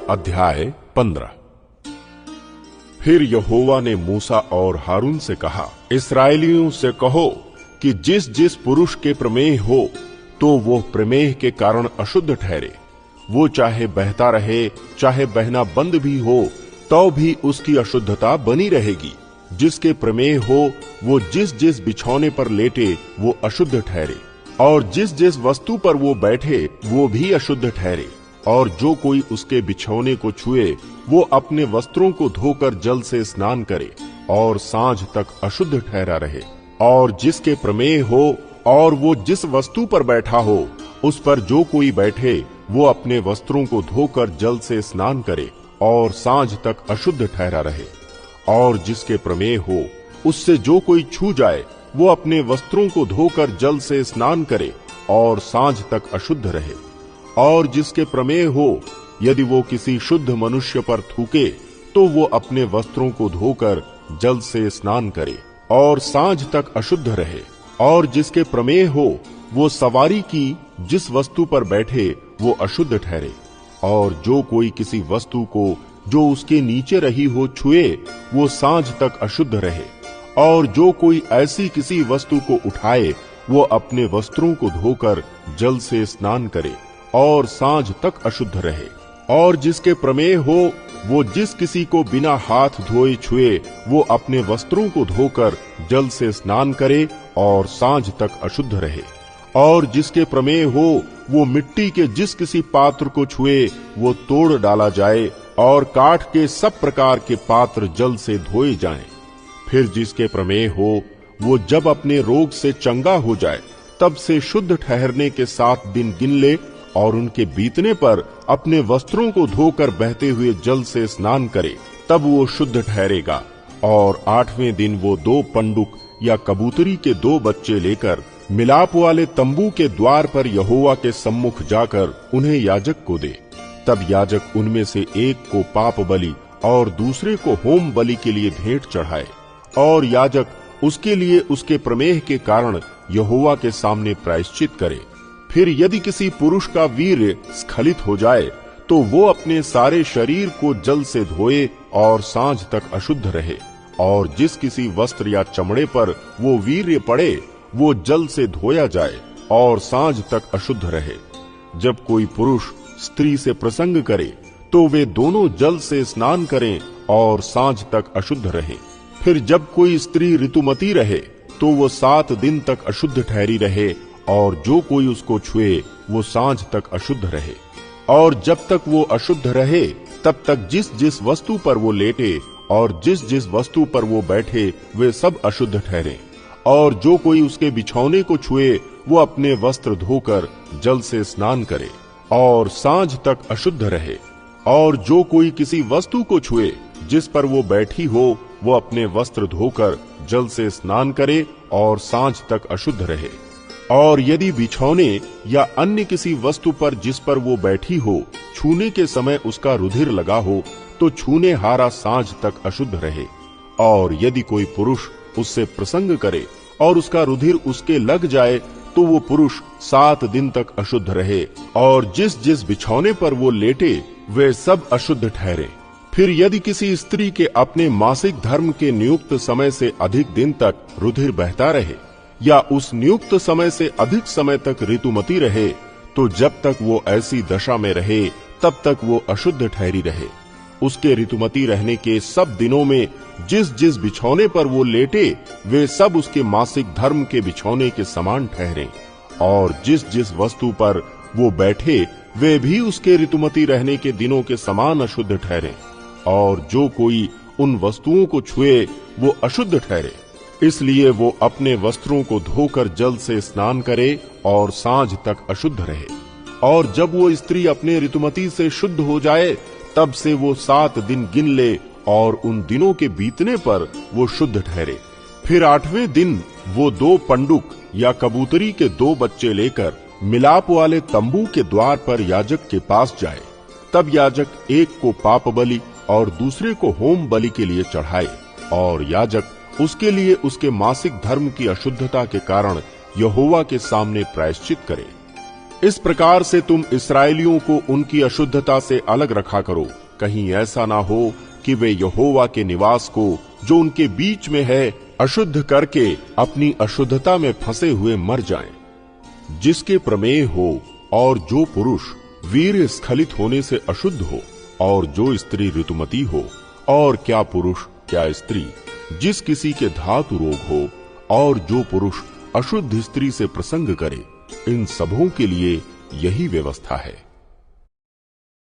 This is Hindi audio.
अध्याय 15। फिर यहोवा ने मूसा और हारून से कहा, इस्राएलियों से कहो कि जिस जिस पुरुष के प्रमेह हो तो वो प्रमेह के कारण अशुद्ध ठहरे। वो चाहे बहता रहे चाहे बहना बंद भी हो तो भी उसकी अशुद्धता बनी रहेगी। जिसके प्रमेह हो वो जिस जिस बिछौने पर लेटे वो अशुद्ध ठहरे, और जिस जिस वस्तु पर वो बैठे वो भी अशुद्ध ठहरे। और जो कोई उसके बिछौने को छुए वो अपने वस्त्रों को धोकर जल से स्नान करे और सांझ तक अशुद्ध ठहरा रहे। और जिसके प्रमेह हो और वो जिस वस्तु पर बैठा हो उस पर जो कोई बैठे वो अपने वस्त्रों को धोकर जल से स्नान करे और सांझ तक अशुद्ध ठहरा रहे। और जिसके प्रमेह हो उससे जो कोई छू जाए वो अपने वस्त्रों को धोकर जल से स्नान करे और सांझ तक अशुद्ध रहे। और जिसके प्रमेह हो यदि वो किसी शुद्ध मनुष्य पर थूके तो वो अपने वस्त्रों को धोकर जल से स्नान करे और सांझ तक अशुद्ध रहे। और जिसके प्रमेह हो वो सवारी की जिस वस्तु पर बैठे वो अशुद्ध ठहरे। और जो कोई किसी वस्तु को जो उसके नीचे रही हो छुए वो सांझ तक अशुद्ध रहे। और जो कोई ऐसी किसी वस्तु को उठाए वो अपने वस्त्रों को धोकर जल से स्नान करे और सांझ तक अशुद्ध रहे। और जिसके प्रमेह हो वो जिस किसी को बिना हाथ धोए छुए वो अपने वस्त्रों को धोकर जल से स्नान करे और सांझ तक अशुद्ध रहे। और जिसके प्रमेह हो वो मिट्टी के जिस किसी पात्र को छुए वो तोड़ डाला जाए और काठ के सब प्रकार के पात्र जल से धोए जाएं। फिर जिसके प्रमेह हो वो जब अपने रोग से चंगा हो जाए तब से शुद्ध ठहरने के 7 दिन गिन ले और उनके बीतने पर अपने वस्त्रों को धोकर बहते हुए जल से स्नान करे, तब वो शुद्ध ठहरेगा। और 8वें दिन वो 2 पंडुक या कबूतरी के 2 बच्चे लेकर मिलाप वाले तंबू के द्वार पर यहोवा के सम्मुख जाकर उन्हें याजक को दे। तब याजक उनमें से एक को पाप बलि और दूसरे को होम बलि के लिए भेंट चढ़ाए। और याजक उसके लिए उसके प्रमेह के कारण यहोवा के सामने प्रायश्चित करे। फिर यदि किसी पुरुष का वीर्य स्खलित हो जाए तो वो अपने सारे शरीर को जल से धोए और सांझ तक अशुद्ध रहे। और जिस किसी वस्त्र या चमड़े पर वो वीर्य पड़े वो जल से धोया जाए और सांझ तक अशुद्ध रहे। जब कोई पुरुष स्त्री से प्रसंग करे तो वे दोनों जल से स्नान करें और सांझ तक अशुद्ध रहे। फिर जब कोई स्त्री ऋतुमती रहे तो वो 7 दिन तक अशुद्ध ठहरी रहे, और जो कोई उसको छुए वो सांझ तक अशुद्ध रहे। और जब तक वो अशुद्ध रहे तब तक जिस जिस वस्तु पर वो लेटे और जिस जिस वस्तु पर वो बैठे वे सब अशुद्ध ठहरे। और जो कोई उसके बिछौने को छुए वो अपने वस्त्र धोकर जल से स्नान करे और सांझ तक अशुद्ध रहे। और जो कोई किसी वस्तु को छुए जिस पर वो बैठी हो वो अपने वस्त्र धोकर जल से स्नान करे और सांझ तक अशुद्ध रहे। और यदि बिछौने या अन्य किसी वस्तु पर जिस पर वो बैठी हो छूने के समय उसका रुधिर लगा हो तो छूने हारा सांझ तक अशुद्ध रहे। और यदि कोई पुरुष उससे प्रसंग करे और उसका रुधिर उसके लग जाए तो वो पुरुष 7 दिन तक अशुद्ध रहे। और जिस जिस बिछौने पर वो लेटे वे सब अशुद्ध ठहरे। फिर यदि किसी स्त्री के अपने मासिक धर्म के नियुक्त समय से अधिक दिन तक रुधिर बहता रहे या उस नियुक्त समय से अधिक समय तक ऋतुमती रहे तो जब तक वो ऐसी दशा में रहे तब तक वो अशुद्ध ठहरी रहे। उसके ऋतुमती रहने के सब दिनों में जिस जिस बिछौने पर वो लेटे वे सब उसके मासिक धर्म के बिछौने के समान ठहरे। और जिस जिस वस्तु पर वो बैठे वे भी उसके ऋतुमती रहने के दिनों के समान अशुद्ध ठहरे। और जो कोई उन वस्तुओं को छुए वो अशुद्ध ठहरे। इसलिए वो अपने वस्त्रों को धोकर जल से स्नान करे और सांझ तक अशुद्ध रहे। और जब वो स्त्री अपने ऋतुमती से शुद्ध हो जाए तब से वो 7 दिन गिन ले और उन दिनों के बीतने पर वो शुद्ध ठहरे। फिर 8वें दिन वो 2 पंडुक या कबूतरी के 2 बच्चे लेकर मिलाप वाले तंबू के द्वार पर याजक के पास जाए। तब याजक एक को पाप बलि और दूसरे को होम बलि के लिए चढ़ाए। और याजक उसके लिए उसके मासिक धर्म की अशुद्धता के कारण यहोवा के सामने प्रायश्चित करे। इस प्रकार से तुम इस्राएलियों को उनकी अशुद्धता से अलग रखा करो, कहीं ऐसा ना हो कि वे यहोवा के निवास को जो उनके बीच में है अशुद्ध करके अपनी अशुद्धता में फंसे हुए मर जाएं। जिसके प्रमेह हो और जो पुरुष वीर्य स्खलित होने से अशुद्ध हो और जो स्त्री ऋतुमती हो और क्या पुरुष क्या स्त्री जिस किसी के धातु रोग हो और जो पुरुष अशुद्ध स्त्री से प्रसंग करे, इन सबों के लिए यही व्यवस्था है।